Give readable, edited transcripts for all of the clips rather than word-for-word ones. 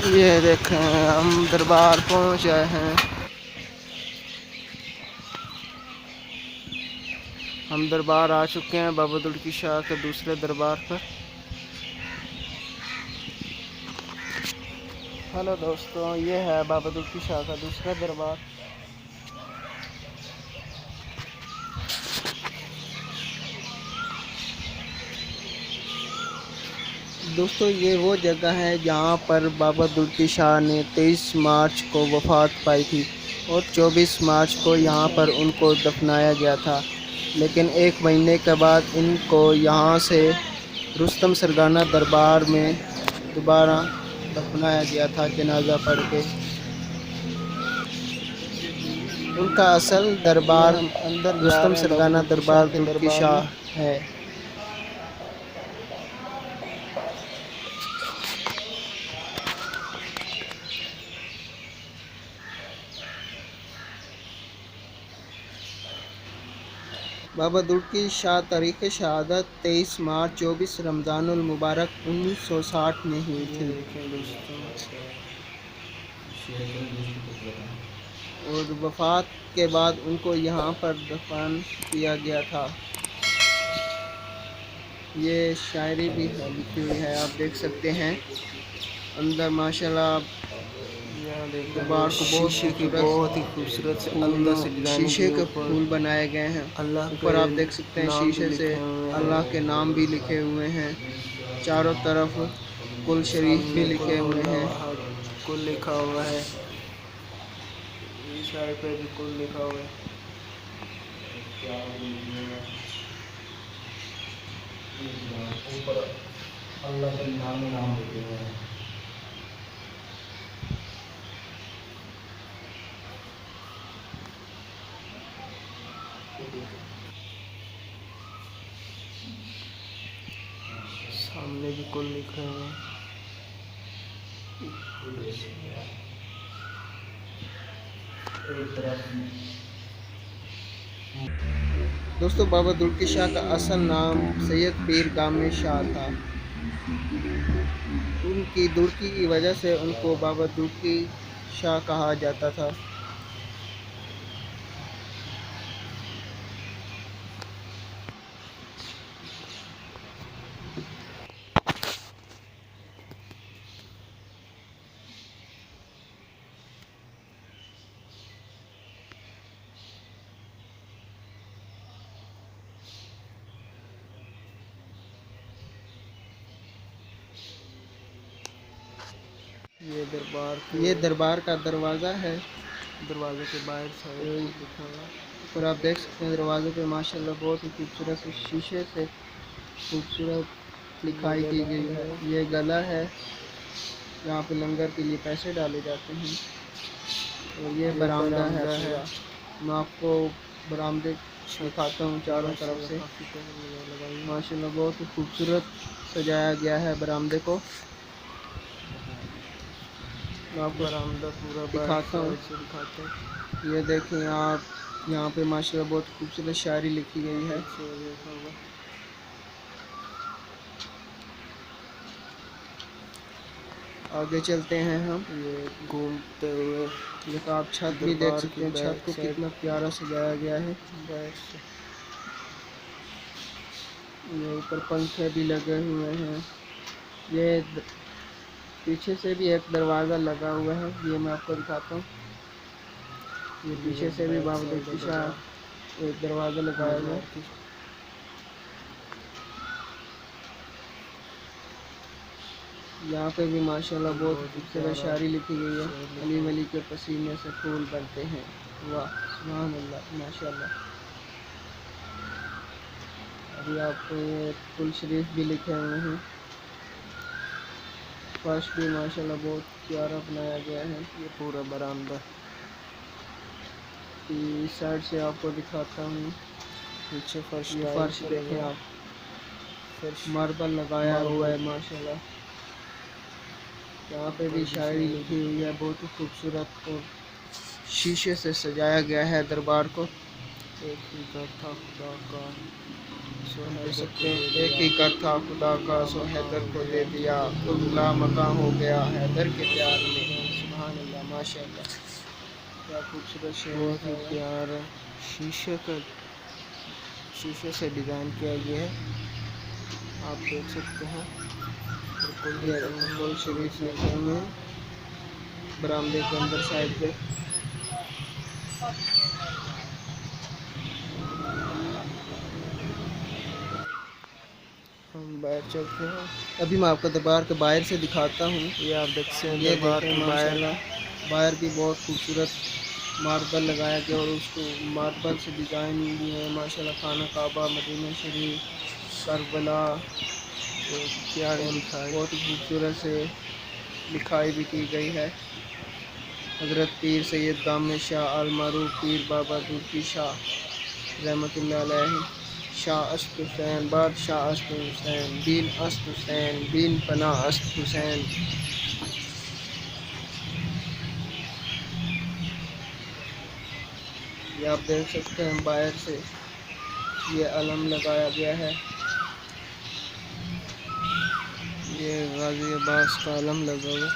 ये देखें हम दरबार पहुंच आए हैं। हम दरबार आ चुके हैं बाबा दुर्की शाह के दूसरे दरबार पर। हेलो दोस्तों, ये है बाबा दुर्की शाह का दूसरा दरबार। दोस्तों, ये वो जगह है जहाँ पर बाबा दुर्की शाह ने 23 मार्च को वफ़ात पाई थी और 24 मार्च को यहाँ पर उनको दफनाया गया था। लेकिन एक महीने के बाद इनको यहाँ से रुस्तम सरगाना दरबार में दोबारा दफनाया गया था जनाजा पढ़ के। उनका असल दरबार अंदर रुस्तम सरगाना दरबार दुर्की शाह है। बाबा दुर्की शाह तारीख़ शहादत 23 मार्च 24 रमज़ानुल मुबारक 1960 में हुई थी और वफ़ात के बाद उनको यहाँ पर दफन किया गया था। ये शायरी भी लिखी हुई है, आप देख सकते हैं। अंदर माशाल्लाह दरबार को बहुत ही खूबसूरत से अंदर से शीशे के फूल बनाए गए हैं। ऊपर आप देख सकते हैं शीशे से अल्लाह के नाम भी लिखे हुए हैं। चारों तरफ कुल शरीफ भी लिखे हुए हैं। कुल लिखा हुआ है, इस साइड पे भी कुल लिखा हुआ है। ऊपर अल्लाह के नाम लिखे हुए हैं। सामने भी कुल लिखा है। दोस्तों, बाबा दुर्की शाह का असल नाम सैयद पीर गामे शाह था। उनकी दुर्की की वजह से उनको बाबा दुर्की शाह कहा जाता था। ये दरबार का दरवाज़ा है। दरवाजे के बाहर साइड लिखा हुआ और आप देख सकते हैं दरवाजे पे माशाल्लाह बहुत ही खूबसूरत से शीशे से खूबसूरत लिखाई की गई है। ये गला है, यहाँ पे लंगर के लिए पैसे डाले जाते हैं। और ये बरामदा है। मैं आपको बरामदे दिखाता हूँ चारों तरफ से। माशाल्लाह बहुत ही खूबसूरत सजाया गया है बरामदे को। मैं आपको बरामदा पूरा दिखाता हूँ। ये देखें आप, यहाँ पे माशाल्लाह बहुत खूबसूरत शायरी लिखी गई है। आगे चलते हैं हम ये घूमते हुए। ये तो आप छत भी देख सकते हैं, छत को कितना प्यारा सजाया गया है। ये ऊपर पंखे भी लगे हुए हैं। ये पीछे से भी एक दरवाज़ा लगा हुआ है, ये मैं आपको दिखाता हूँ। ये पीछे से भी बाबा दुर्की शाह एक दरवाज़ा लगाया हुआ है। यहाँ पे भी माशाल्लाह बहुत खूबसूरत शायरी लिखी गई है। अली वली के पसीने से फूल बनते हैं, वाह सुभान अल्लाह माशाल्लाह। अभी आपको ये कुल शरीफ भी लिखे हुए हैं। फर्श भी माशाल्लाह बहुत प्यारा बनाया गया है। ये पूरा बरामदा इस साइड से आपको दिखाता हूँ। पीछे फर्श देखें आप, फर्श मार्बल लगाया हुआ है माशाल्लाह। यहाँ पे भी शायरी लिखी हुई है बहुत ही खूबसूरत और शीशे से सजाया गया है दरबार को। एक ही था खुदा का देख सकते हैं एक ही कर था खुदा का, सो हैदर को दे दिया, खुदा मकां हो गया हैदर के प्यार में। सुभान अल्लाह, माशाअल्लाह, क्या खूबसूरत शेर। बहुत ही प्यारा शीशे से डिज़ाइन किया गया है, आप देख सकते हैं। बिल्कुल शरीफ लिखे हुए हैं बरामदे के अंदर साइड पे। हम बाहर चलते हैं, अभी मैं आपको दरबार के बाहर से दिखाता हूँ। ये आप देख सकते हैं दरबार के बाहर भी बहुत खूबसूरत मार्बल लगाया गया और उसको मार्बल से डिज़ाइन भी है माशाल्लाह। खाना काबा, मदीना शरीफ, करबला, क्या लिखाई, बहुत ही खूबसूरत से लिखाई भी की गई है। हज़रत पीर सैयद दामन शाह अल मारूफ पीर बाबा दुर्की शाह रहमतुल्लाह अलैहि, शाह अस्त हुसैन, बादशाह अस्त हुसैन, दीन अस्त हुसैन, दीन पना अस्त हुसैन। ये आप देख सकते हैं बाहर से ये अलम लगाया गया है, ये गाजी अब्बास का अलम लगा हुआ।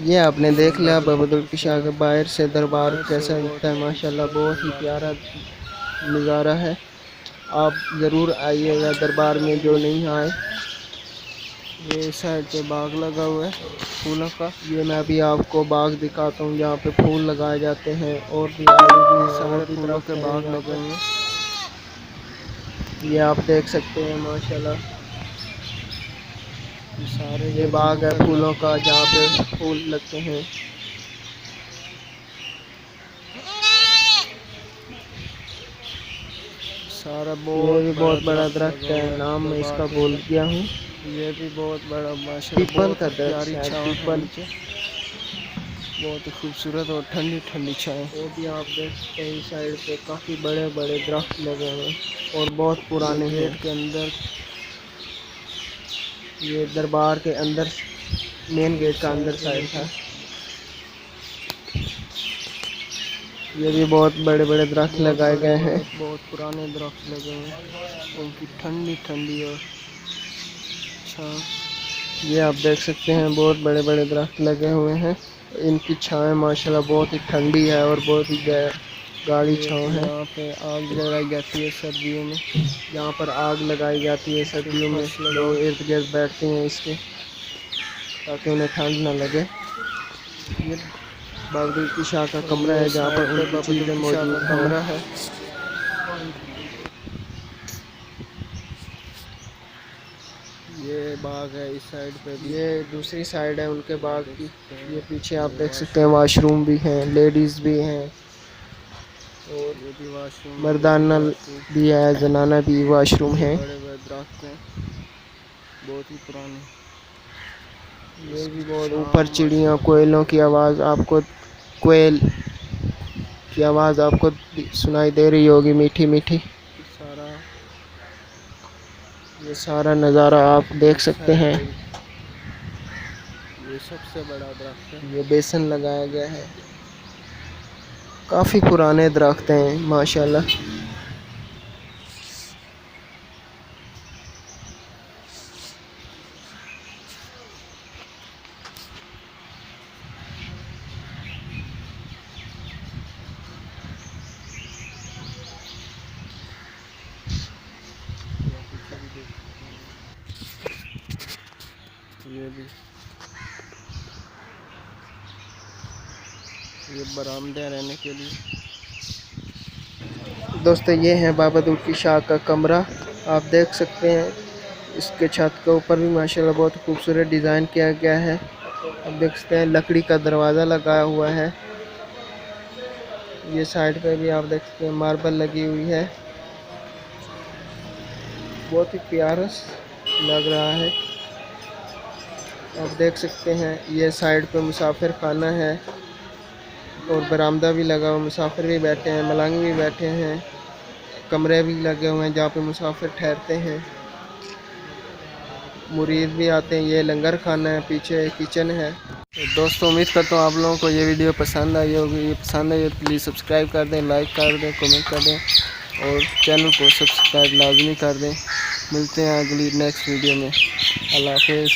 ये आपने देख लिया बाबा दुर्की शाह के बाहर से दरबार कैसा दिखता है। माशाल्लाह बहुत ही प्यारा नज़ारा है, आप ज़रूर आइएगा दरबार में जो नहीं आए। ये साइड पे बाग लगा हुआ है फूलों का, ये मैं अभी आपको बाग दिखाता हूँ जहाँ पे फूल लगाए जाते हैं और भी सारे फूलों के बाग लगे हुए हैं। ये आप देख सकते हैं माशाल्लाह सारे ये बाग है फूलों का जहाँ पे फूल लगते हैं। सारा बहुत बड़ा दरख्त है, नाम मैं इसका भूल गया हूँ। ये भी बहुत बड़ा माशाल्लाह पीपल का दरख्त है, पीपल बहुत ही खूबसूरत और ठंडी ठंडी छाएं। वो भी आप देख सकते हैं इस साइड पे काफ़ी बड़े बड़े दरख्त लगे हुए हैं और बहुत पुराने गेट के अंदर। ये दरबार के अंदर मेन गेट का अंदर साइड था। ये भी बहुत बड़े बड़े दरख्त लगाए गए हैं, बहुत पुराने दरख्त लगे हैं, उनकी ठंडी ठंडी और छाँव। ये आप देख सकते हैं बहुत बड़े बड़े दरख्त लगे हुए हैं, इनकी छाँव माशाल्लाह बहुत ही ठंडी है और बहुत ही गाढ़ी छाँव है। यहाँ पे आग लगाई जाती है सर्दियों में, यहाँ पर आग लगाई जाती है सर्दियों में, लोग इर्द गिर्द बैठते हैं इसके ताकि उन्हें ठंड ना लगे। ये बाबा दुर्की शाह का कमरा है जहाँ पर उनकी चीज़ें मौजूद कमरा है। ये बाग है इस साइड पे भी, ये दूसरी साइड है उनके बाग की। ये पीछे आप देख सकते हैं वाशरूम भी हैं, लेडीज़ भी हैं और ये भी वाशरूम, मर्दाना भी है, जनाना भी वाशरूम है। बड़े बड़े दरख्त हैं बहुत ही पुराने। ये भी बहुत ऊपर चिड़ियाँ कोयलों की आवाज़, आपको कोयल की आवाज़ आपको सुनाई दे रही होगी मीठी मीठी। ये सारा नज़ारा आप देख सकते हैं। ये सबसे बड़ा दरख्त है, ये बेसन लगाया गया है, काफ़ी पुराने दरख्त हैं माशाल्लाह। ये बरामदे रहने के लिए। दोस्तों ये है बाबा दुर्की शाह का कमरा, आप देख सकते हैं इसके छत के ऊपर भी माशाल्लाह बहुत खूबसूरत डिज़ाइन किया गया है। अब देख सकते हैं लकड़ी का दरवाज़ा लगाया हुआ है। ये साइड पे भी आप देख सकते हैं मार्बल लगी हुई है, बहुत ही प्यारा लग रहा है। आप देख सकते हैं ये साइड पे मुसाफिर खाना है और बरामदा भी लगा हुआ, मुसाफिर भी बैठे हैं, मलंग भी बैठे हैं, कमरे भी लगे हुए हैं जहाँ पे मुसाफिर ठहरते हैं, मुरीद भी आते हैं। ये लंगर खाना है, पीछे किचन है। तो दोस्तों उम्मीद करता हूँ आप लोगों को ये वीडियो पसंद आई होगी। ये पसंद आई तो प्लीज़ सब्सक्राइब कर दें, लाइक कर दें, कमेंट कर दें और चैनल को सब्सक्राइब लाजमी कर दें। मिलते हैं अगली नेक्स्ट वीडियो में। अल्लाह हाफ़िज़।